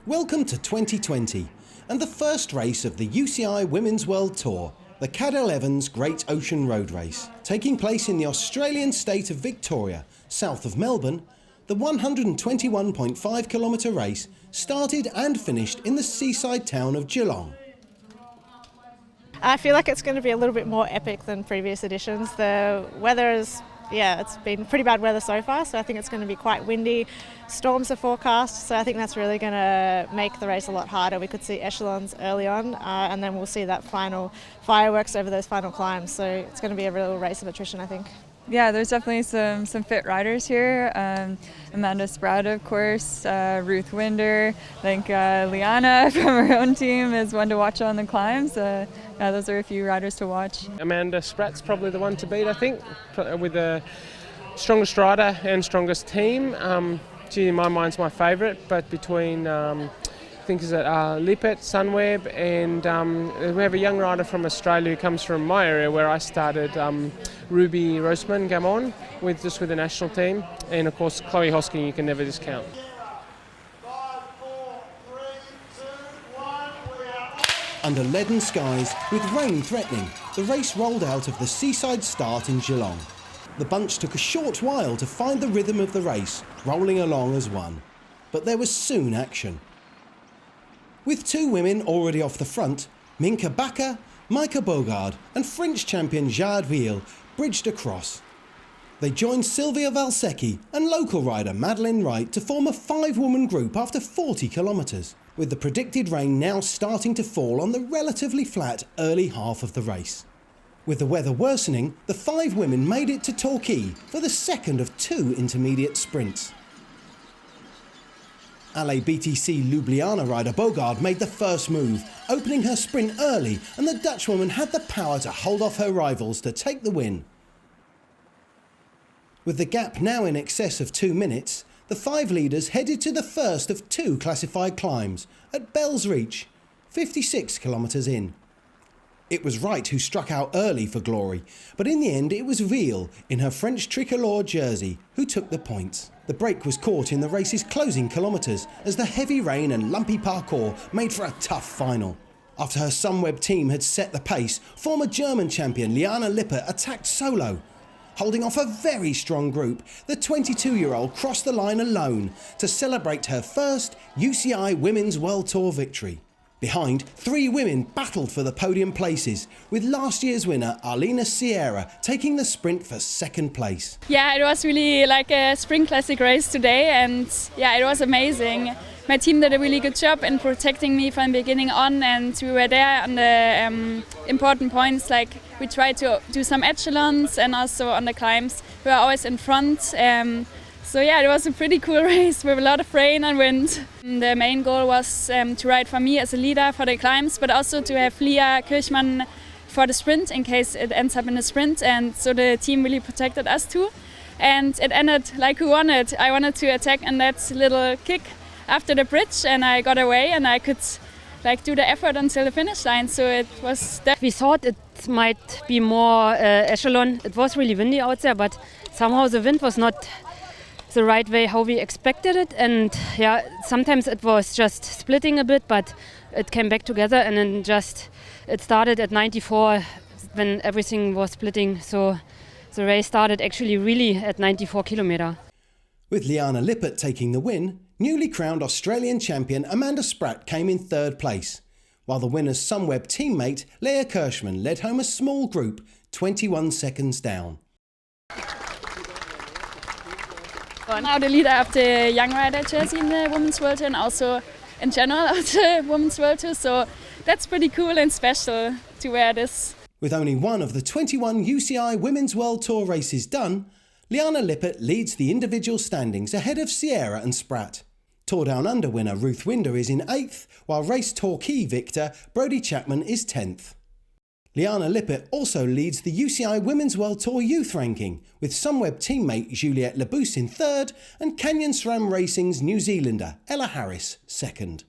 Welcome to 2020 and the first race of the UCI Women's World Tour, the Cadel Evans Great Ocean Road Race. Taking place in the Australian state of Victoria, south of Melbourne, the 121.5 kilometre race started and finished in the seaside town of Geelong. I feel like it's going to be a little bit more epic than previous editions. The weather is, it's been pretty bad weather so far, so I think it's going to be quite windy. Storms are forecast, so I think that's really going to make the race a lot harder. We could see echelons early on, and then we'll see that final fireworks over those final climbs. So it's going to be a real race of attrition, I think. Yeah, there's definitely some fit riders here. Amanda Spratt, of course, Ruth Winder. I think Liana from her own team is one to watch on the climbs. Those are a few riders to watch. Amanda Spratt's probably the one to beat, I think, with the strongest rider and strongest team. She, in my mind's my favourite, but between I think is it Lippert, Sunweb, and we have a young rider from Australia who comes from my area where I started, Ruby Roseman Gamon, with the national team, and of course Chloe Hosking you can never discount. 5, 4, 3, 2, 1, we are... Under leaden skies, with rain threatening, the race rolled out of the seaside start in Geelong. The bunch took a short while to find the rhythm of the race, rolling along as one. But there was soon action. With two women already off the front, Minka Bakker, Maaike Bogaard and French champion Jade Viel bridged across. They joined Sylvia Valsecchi and local rider Madeleine Wright to form a 5-woman group after 40 kilometres, with the predicted rain now starting to fall on the relatively flat early half of the race. With the weather worsening, the 5 women made it to Torquay for the second of 2 intermediate sprints. LA BTC Ljubljana rider Bogaard made the first move, opening her sprint early, and the Dutchwoman had the power to hold off her rivals to take the win. With the gap now in excess of 2 minutes, the 5 leaders headed to the first of 2 classified climbs at Bells Reach, 56 kilometres in. It was Wright who struck out early for glory, but in the end it was Viel in her French tricolour jersey who took the points. The break was caught in the race's closing kilometres as the heavy rain and lumpy parcours made for a tough final. After her Sunweb team had set the pace, former German champion Liane Lippert attacked solo. Holding off a very strong group, the 22-year-old crossed the line alone to celebrate her first UCI Women's World Tour victory. Behind, 3 women battled for the podium places, with last year's winner Arlena Sierra taking the sprint for second place. Yeah, it was really like a spring classic race today, and it was amazing. My team did a really good job in protecting me from the beginning on, and we were there on the important points, like we tried to do some echelons, and also on the climbs we were always in front. So it was a pretty cool race with a lot of rain and wind. The main goal was to ride for me as a leader for the climbs, but also to have Leah Kirchmann for the sprint in case it ends up in a sprint. And so the team really protected us too. And it ended like we wanted. I wanted to attack on that little kick after the bridge, and I got away, and I could do the effort until the finish line. So it was. We thought it might be more echelon. It was really windy out there, but somehow the wind was not the right way how we expected it, and sometimes it was just splitting a bit, but it came back together, and then it started at 94 when everything was splitting, so the race started actually really at 94 kilometre. With Liane Lippert taking the win, newly crowned Australian champion Amanda Spratt came in 3rd place, while the winner's Sunweb teammate Leah Kirchmann led home a small group 21 seconds down. Now the leader of the young rider jersey in the Women's World Tour, and also in general of the Women's World Tour, so that's pretty cool and special to wear this. With only one of the 21 UCI Women's World Tour races done, Liane Lippert leads the individual standings ahead of Sierra and Spratt. Tour Down Under winner Ruth Winder is in 8th, while Race Torquay victor Brodie Chapman is 10th. Liane Lippert also leads the UCI Women's World Tour Youth ranking, with Sunweb teammate Juliette Labousse in 3rd and Canyon SRAM Racing's New Zealander Ella Harris 2nd.